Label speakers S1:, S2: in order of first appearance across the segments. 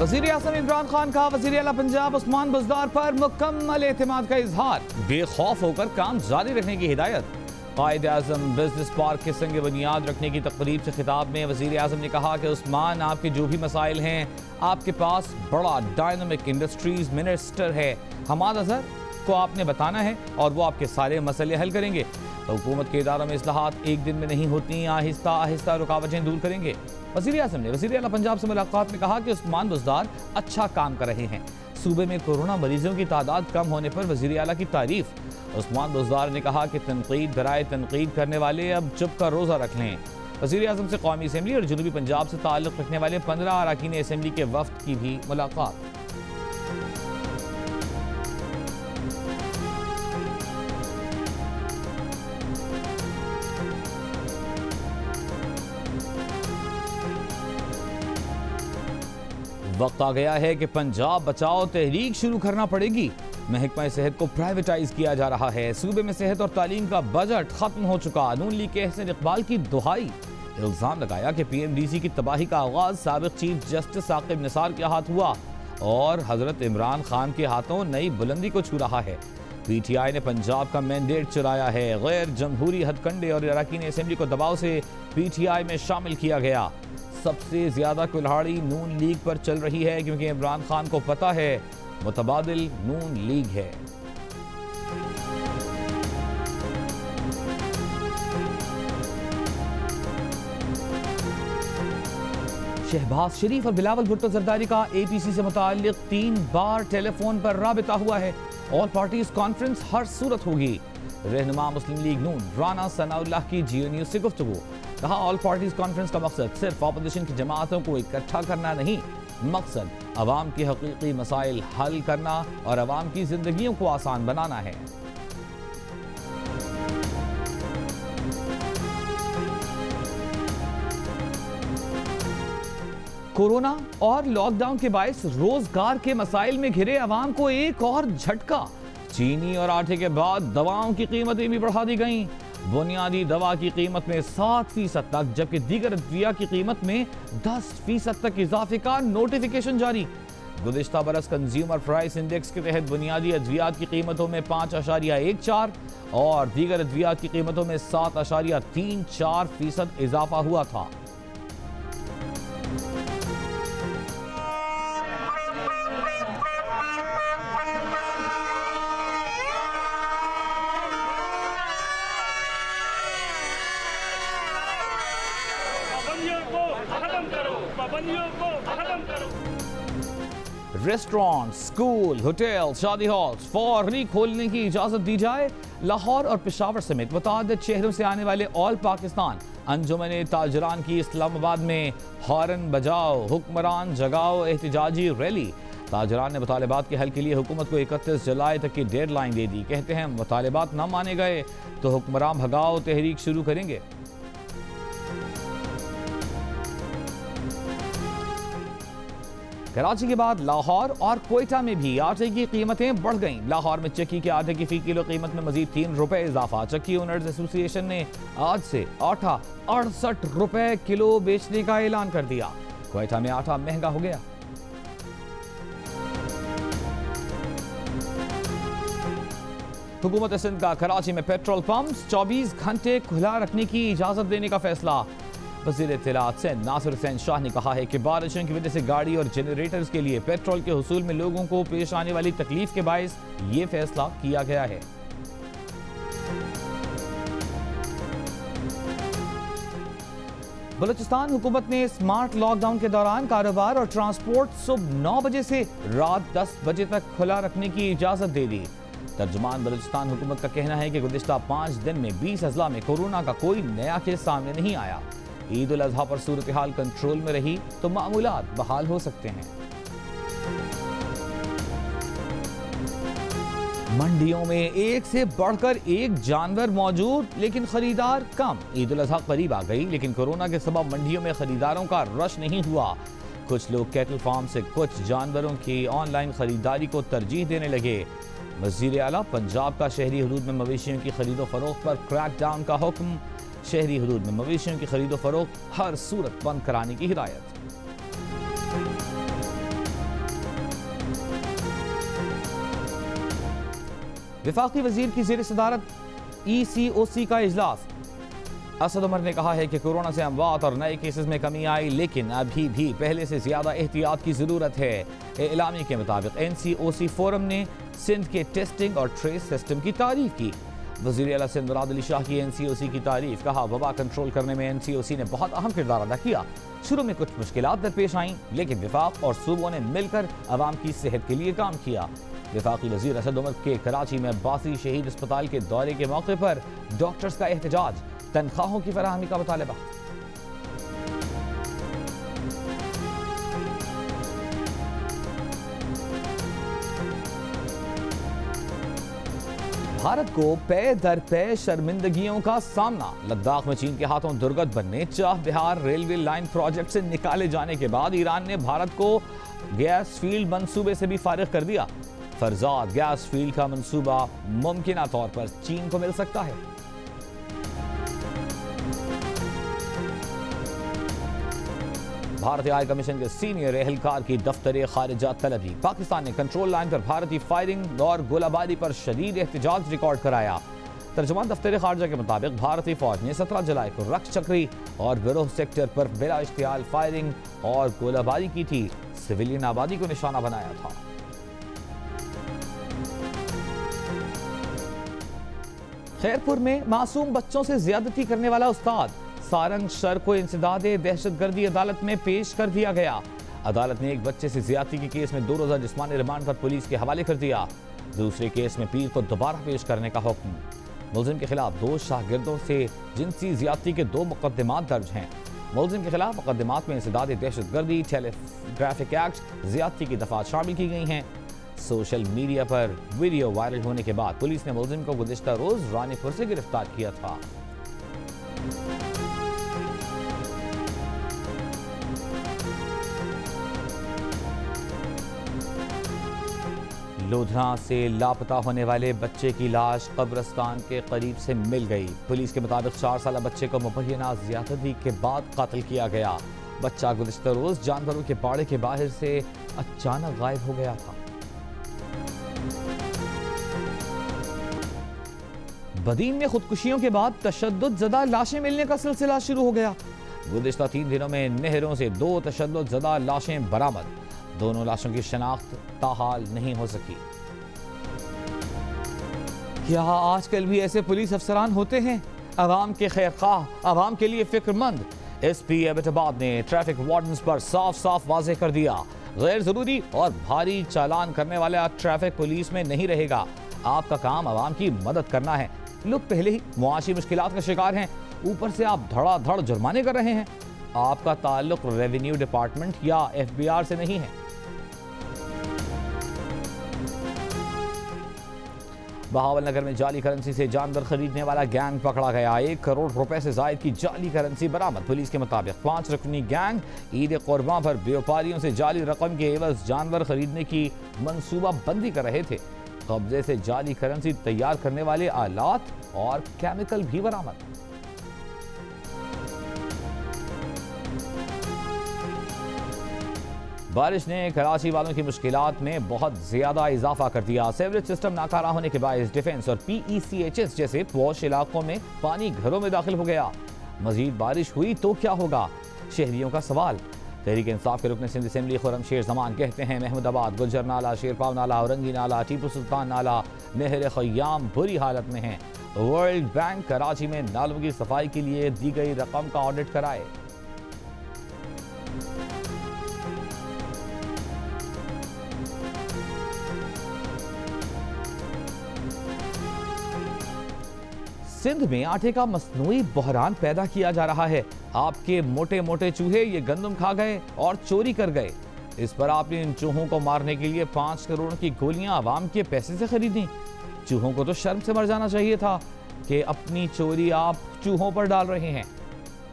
S1: वज़ीर आज़म इमरान खान का वज़ीर आला पंजाब उस्मान बुज़दार पर मुकम्मल एतमाद का इजहार, बेखौफ होकर काम जारी रखने की हिदायत। कायद आज़म बिजनेस पार्क के संग बुनियाद रखने की तकरीब से खिताब में वज़ीर आज़म ने कहा कि उस्मान, आपके जो भी मसाइल हैं, आपके पास बड़ा डायनामिक इंडस्ट्रीज मिनिस्टर है, हमाद अज़हर को आपने बताना है और वो आपके सारे मसले हल करेंगे। तो हुकूमत के इदारों में इस्लाहात एक दिन में नहीं होती, आहिस्ता आहिस्ता रुकावटें दूर करेंगे। वज़ीर आज़म ने वज़ीर आला पंजाब से मुलाकात में कहा कि उस्मान बुज़दार अच्छा काम कर रहे हैं। सूबे में कोरोना मरीजों की तादाद कम होने पर वज़ीर आला की तारीफ। उस्मान बुज़दार ने कहा कि तनकीद बराए तनकीद करने वाले अब चुप का रोज़ा रख लें। वज़ीर आज़म से कौमी असम्बली और जनूबी पंजाब से ताल्लुक़ रखने वाले 15 अरकान असम्बली के वफ़द की भी मुलाकात। वक्त आ गया है कि पंजाब बचाओ तहरीक शुरू करना पड़ेगी। महकमा सेहत को प्राइवेटाइज किया जा रहा है। सूबे में सेहत और तालीम का बजट खत्म हो चुका। नून लीग के अहसन इकबाल की दुहाई। इल्जाम लगाया कि PMDC की तबाही का आगाज साबिक चीफ जस्टिस साकिब निसार के हाथ हुआ और हजरत इमरान खान के हाथों नई बुलंदी को छू रहा है। PTI ने पंजाब का मैंडेट चुराया है। गैर जमहूरी हथकंडे और अरकान असेंबली को दबाव से PTI में शामिल किया गया। सबसे ज्यादा कुल्हाड़ी नून लीग पर चल रही है क्योंकि इमरान खान को पता है मुतबादिल नून लीग है। शहबाज शरीफ और बिलावल भुट्टो जरदारी का APC से मुताल्लिक 3 बार टेलीफोन पर राबिता हुआ है। ऑल पार्टीज कॉन्फ्रेंस हर सूरत होगी। रहनुमा मुस्लिम लीग नून राना सनाउल्लाह की जियो न्यूज से गुफ्तगू। कहा, ऑल पार्टीज कॉन्फ्रेंस का मकसद सिर्फ अपोजिशन की जमातों को इकट्ठा करना नहीं, मकसद अवाम के हकीकी मसाइल हल करना और अवाम की जिंदगियों को आसान बनाना है। कोरोना और लॉकडाउन के बायस रोजगार के मसाइल में घिरे अवाम को एक और झटका। चीनी और आटे के बाद दवाओं की कीमतें भी बढ़ा दी गईं। बुनियादी दवा की कीमत में 7% तक, जबकि दीगर अद्विया की कीमत में 10% तक इजाफे का नोटिफिकेशन जारी। गुज़िश्ता बरस कंज्यूमर प्राइस इंडेक्स के तहत बुनियादी अद्वियात की कीमतों में 5.14 और दीगर अद्वियात की कीमतों में 7.34% इजाफा हुआ था। रेस्टोरेंट, स्कूल, होटल, शादी हॉल्स फौरी खोलने की इजाजत दी जाए। लाहौर और पेशावर समेत मुतअद्दिद शहरों से आने वाले ऑल पाकिस्तान अंजुमन ताजरान की इस्लामाबाद में हॉर्न बजाओ, हुक्मरान जगाओ एहतजाजी रैली। ताजरान ने मुतालिबात के हल के लिए हुकूमत को 31 जुलाई तक की डेडलाइन दे दी। कहते हैं मुतालिबात न माने गए तो हुक्मरान भगाओ तहरीक शुरू करेंगे। कराची के बाद लाहौर और कोयटा में भी आटे की कीमतें बढ़ गईं। लाहौर में चक्की के आटे की फी किलो कीमत में मजीद 3 रुपए इजाफा। चक्की ओनर्स एसोसिएशन ने आज से आटा 68 रुपए किलो बेचने का ऐलान कर दिया। कोयटा में आटा महंगा हो गया। हुकूमत सिंध का कराची में पेट्रोल पंप्स 24 घंटे खुला रखने की इजाजत देने का फैसला। वज़ीर इत्तलात से नासिर हुसैन शाह ने कहा है कि बारिशों की वजह से गाड़ी और जनरेटर्स के लिए पेट्रोल के हुसूल में लोगों को पेश आने वाली तकलीफ के बायस ये फैसला किया गया है। बलूचिस्तान हुकूमत ने स्मार्ट लॉकडाउन के दौरान कारोबार और ट्रांसपोर्ट सुबह 9 बजे से रात 10 बजे तक खुला रखने की इजाजत दे दी। तर्जुमान बलूचिस्तान हुकूमत का कहना है कि गुज़िश्ता 5 दिन में 20 अजला में कोरोना का कोई नया केस सामने नहीं आया। ईद उल अज़हा पर सूरत हाल कंट्रोल में रही तो मामूलात बहाल हो सकते हैं। मंडियों में एक से बढ़कर एक जानवर मौजूद लेकिन खरीदार कम। ईद उल अज़हा करीब आ गई लेकिन कोरोना के सबब मंडियों में खरीदारों का रश नहीं हुआ। कुछ लोग कैटल फार्म से कुछ जानवरों की ऑनलाइन खरीदारी को तरजीह देने लगे। वज़ीर आला पंजाब का शहरी हुदूद में मवेशियों की खरीदो फरोख्त पर क्रैकडाउन का हुक्म। शहरी हुदूद में मवेशियों की खरीदो फरोख्त हर सूरत बंद कराने की हिदायत। वफाकी वजीर की ज़ेर सदारत ECOC का इजलास। असद उमर ने कहा है कि कोरोना से अमवात और नए केसेस में कमी आई, लेकिन अभी भी पहले से ज्यादा एहतियात की जरूरत है। एलामी के मुताबिक NCOC फोरम ने सिंध के टेस्टिंग और ट्रेस सिस्टम की तारीफ की। वज़ीर आला सिंध मुराद अली शाह की NCOC की तारीफ। कहा, वबा कंट्रोल करने में NCOC ने बहुत अहम किरदार अदा किया। शुरू में कुछ मुश्किलात दरपेश आईं, लेकिन विफाक और सूबों ने मिलकर अवाम की सेहत के लिए काम किया। वफाकी वज़ीर असद उमर के कराची में अब्बासी शहीद अस्पताल के दौरे के मौके पर डॉक्टर्स का एहतजाज, तनख्वाहों की फराहमी का मुतालबा। भारत को पे दर पे शर्मिंदगियों का सामना। लद्दाख में चीन के हाथों दुर्गत बनने चाह बिहार रेलवे लाइन प्रोजेक्ट से निकाले जाने के बाद ईरान ने भारत को गैस फील्ड मंसूबे से भी फारिग कर दिया। फरजाद गैस फील्ड का मंसूबा मुमकिन तौर पर चीन को मिल सकता है। भारतीय हाई कमीशन के सीनियर एहलकार की दफ्तर खारिजा तलबी। पाकिस्तान ने कंट्रोल लाइन पर भारतीय फायरिंग और गोलाबारी पर शदीद एहतजाज रिकॉर्ड कराया। तर्जुमान दफ्तर खारिजा के मुताबिक भारतीय फौज ने 17 जुलाई को रक्त चक्री और बिरोह सेक्टर पर बिला इश्तियाल फायरिंग और गोलाबारी की थी। सिविलियन आबादी को निशाना बनाया था। खैरपुर में मासूम बच्चों से ज्यादती करने वाला उस्ताद। सारंग शर को इंसदादे दहशतगर्दी अदालत में पेश कर दिया गया। अदालत ने एक बच्चे से ज्यादती के केस में 2 रोजा जिस्मानी रिमांड पर पुलिस के हवाले कर दिया। दूसरे केस में पीर को दोबारा पेश करने का हुक्म। मुलजिम के खिलाफ 2 शागिर्दों से जिनसी ज्यादती के 2 मुकदमात दर्ज हैं। मुलजिम के खिलाफ मुकदमात में इंसदादे दहशतगर्दी, टेलीग्राफिक एक्ट, ज्यादती की दफात शामिल की गई हैं। सोशल मीडिया पर वीडियो वायरल होने के बाद पुलिस ने मुलजिम को गुज़िश्ता रोज रानीपुर से गिरफ्तार किया था। लोधरा से लापता होने वाले बच्चे की लाश कब्रिस्तान के करीब से मिल गई। पुलिस के मुताबिक 4 साल बच्चे को मुबैना ज्यादती के बाद कत्ल किया गया। बच्चा गुज़िश्ता रोज जानवरों के बाड़े के बाहर से अचानक गायब हो गया था। बदीन में खुदकुशियों के बाद तशद्दुद ज़दा लाशें मिलने का सिलसिला शुरू हो गया। गुज़िश्ता 3 दिनों में नहरों से 2 तशद्दुद ज़दा लाशें बरामद। दोनों लाशों की शनाख्त ताहाल नहीं हो सकी। क्या आजकल भी ऐसे पुलिस अफसरान होते हैं? अवाम के खैरख्वाह, अवाम के लिए फिक्रमंद। SP एबटाबाद ने ट्रैफिक वार्डन्स पर साफ साफ वाज़ेह कर दिया, गैर जरूरी और भारी चालान करने वाला ट्रैफिक पुलिस में नहीं रहेगा। आपका काम अवाम की मदद करना है। लोग पहले ही मुआशी मुश्किलात का शिकार हैं, ऊपर से आप धड़ाधड़ जुर्माने कर रहे हैं। आपका ताल्लुक रेवेन्यू डिपार्टमेंट या FBR से नहीं है। बहावलनगर में जाली करेंसी से जानवर खरीदने वाला गैंग पकड़ा गया। 1 करोड़ रुपए से जायद की जाली करेंसी बरामद। पुलिस के मुताबिक 5 रुकनी गैंग ईद कुर्बान पर व्यापारियों से जाली रकम के एवज जानवर खरीदने की मंसूबा बंदी कर रहे थे। कब्जे से जाली करेंसी तैयार करने वाले आलात और केमिकल भी बरामद। बारिश ने कराची वालों की मुश्किलात में बहुत ज्यादा इजाफा कर दिया। सीवरेज सिस्टम नाकारा होने के बायस डिफेंस और PECHS जैसे पॉश इलाकों में पानी घरों में दाखिल हो गया। मजीद बारिश हुई तो क्या होगा, शहरियों का सवाल। तहरीक इंसाफ के रुकन सिंध असेंबली खुर्रम शेर जमान कहते हैं, महमूदाबाद, गुलजर नाला, शेरपाव नाला, औरंगी नाला, टीपू सुल्तान नाला, नहर खयाम बुरी हालत में हैं। वर्ल्ड बैंक कराची में नालों की सफाई के लिए दी गई रकम का ऑडिट कराए। सिंध में आटे का मसनूई बहरान पैदा किया जा रहा है। आपके मोटे मोटे चूहे ये गंदम खा गए और चोरी कर गए। इस पर आपने इन चूहों को मारने के लिए 5 करोड़ की गोलियां आवाम के पैसे से खरीदी। चूहों को तो शर्म से मर जाना चाहिए था कि अपनी चोरी आप चूहों पर डाल रहे हैं।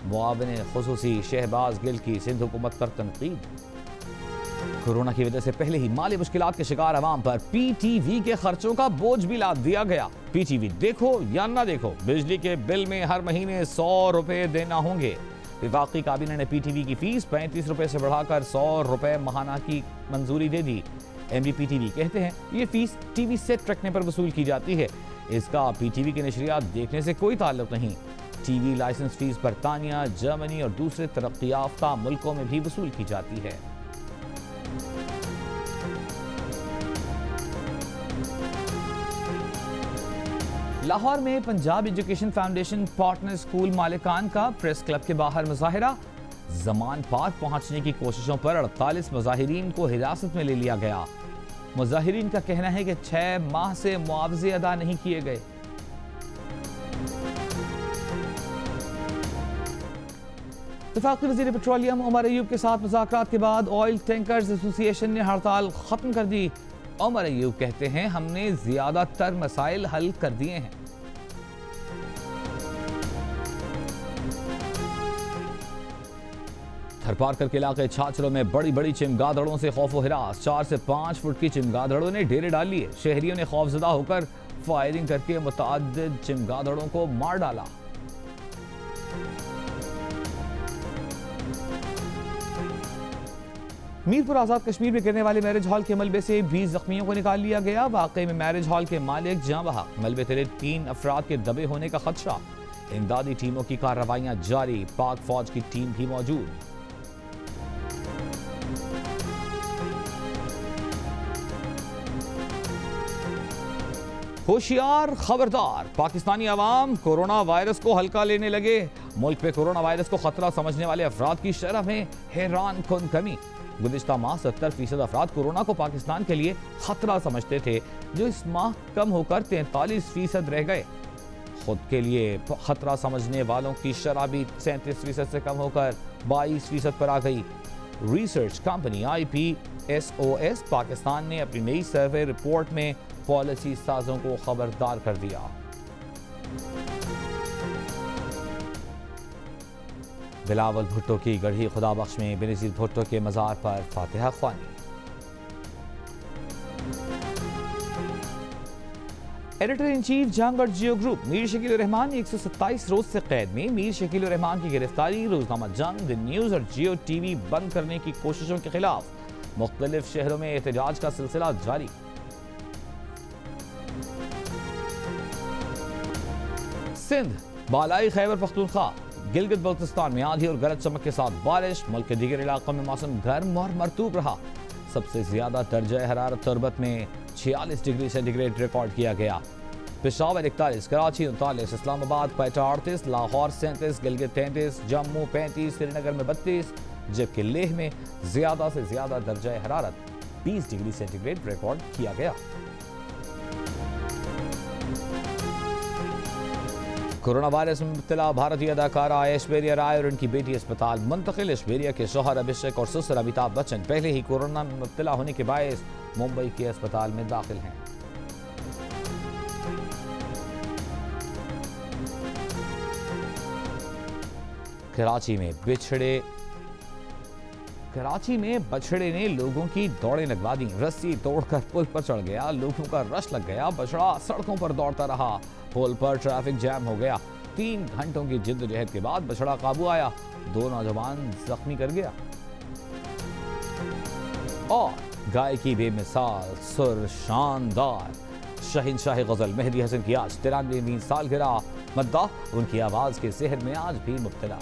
S1: मुआविन खुसूसी शहबाज गिल की सिंध हुकूमत पर तनकीद। कोरोना की वजह से पहले ही माली मुश्किलात के शिकार अवाम पर PTV के खर्चों का बोझ भी लाद दिया गया। PTV देखो या ना देखो, बिजली के बिल में हर महीने 100 रुपए देना होंगे। वफाकी काबीना ने PTV की फीस 35 रुपए से बढ़ाकर 100 रुपए माहाना की मंजूरी दे दी। MBPTV कहते हैं ये फीस टीवी सेट रखने पर वसूल की जाती है। इसका PTV के नशरियात देखने से कोई ताल्लुक नहीं। टीवी लाइसेंस फीस बरतानिया, जर्मनी और दूसरे तरक्की याफ्ता मुल्कों में भी वसूल की जाती है। लाहौर में Punjab education foundation partner school मालिकान का प्रेस क्लब के बाहर मुजाहिरा। जमान पार्क पहुंचने की कोशिशों पर 48 मुजाहिरीन को हिरासत में ले लिया गया। मुजाहिरीन का कहना है कि 6 माह से मुआवजे अदा नहीं किए गए। वफाकी वज़ीर पेट्रोलियम उमर अयूब के साथ मुज़ाकरात के बाद ऑयल टैंकर्स एसोसिएशन ने हड़ताल खत्म कर दी। उमर अयूब कहते हैं हमने ज्यादातर मसाइल हल कर दिए हैं। थरपारकर के इलाके छाछरों में बड़ी बड़ी चिमगादड़ों से खौफ व हिरास। 4 से 5 फुट की चिमगादड़ों ने डेरे डाल लिए। शहरियों ने खौफजदा होकर फायरिंग करके मुतअद्दिद चिमगादड़ों को मार डाला। मीरपुर आजाद कश्मीर में गिरने वाले मैरिज हॉल के मलबे से 20 जख्मियों को निकाल लिया गया। वाकई में मैरिज हॉल के मालिक जाँ बहक। मलबे तले 3 अफराद के दबे होने का खदशा। इमदादी टीमों की कार्रवाइयां जारी। पाक फौज की टीम भी मौजूद। होशियार खबरदार, पाकिस्तानी अवाम कोरोना वायरस को हल्का लेने लगे। मुल्क में कोरोना वायरस को खतरा समझने वाले अफराद की शरह में हैरान कुन कमी। गुज़िश्ता माह 70% अफराद कोरोना को पाकिस्तान के लिए खतरा समझते थे, जो इस माह कम होकर 43% रह गए। खुद के लिए खतरा समझने वालों की शरह भी 37% से कम होकर 22% पर आ गई। रिसर्च कंपनी IPSOS पाकिस्तान ने अपनी नई सर्वे रिपोर्ट में पॉलिसी साजों को खबरदार कर दिया। बिलावल भुट्टो की गढ़ी खुदाबख्श में बेनज़ीर भुट्टो के मज़ार पर फातिहा ख्वानी। एडिटर इन चीफ जंग और जियो ग्रुप मीर शकील रहमान 127 रोज से कैद में। मीर शकील रहमान की गिरफ्तारी, रोजनामा जंग, द न्यूज और जियो TV बंद करने की कोशिशों के खिलाफ मुख्तलिफ शहरों में एहतजाज का सिलसिला जारी। सिंध, बालाई खैबर पख्तूनख्वा, गिलगित बल्तिस्तान में आंधी और गरज चमक के साथ बारिश। मुल्क के दीगर इलाकों में मौसम गर्म और मरतूब रहा। सबसे ज्यादा दर्जा हरारत तुरबत में 46 डिग्री सेंटीग्रेड रिकॉर्ड किया गया। पेशावर 41, कराची 39, इस्लामाबाद क्वेटा 38, लाहौर 37, गिलगित 33, जम्मू 35, श्रीनगर में 32, जबकि लेह में ज्यादा से ज्यादा दर्जा हरारत 20 डिग्री सेंटीग्रेड रिकॉर्ड किया गया। कोरोना वायरस में मुब्तला भारतीय अदाकारा ऐश्वर्या राय और उनकी बेटी अस्पताल मुंतकिल। ऐश्वर्या के शौहर अभिषेक और ससुर अमिताभ बच्चन पहले ही कोरोना में मुब्तला होने के बायस मुंबई के अस्पताल में दाखिल हैं। कराची में बछड़े ने लोगों की दौड़ें लगवा दी। रस्सी तोड़कर पुल पर चढ़ गया, लोगों का रश लग गया। बछड़ा सड़कों पर दौड़ता रहा, पुल पर ट्रैफिक जैम हो गया। 3 घंटों की जिद्दोजहद के बाद बछड़ा काबू आया, 2 नौजवान जख्मी कर गया। और गाय की बेमिसाल सुर शानदार शहंशाह गजल मेहदी हसन की आज 93वीं सालगिरह। मद्दाह उनकी आवाज के सेहर में आज भी मुब्तला।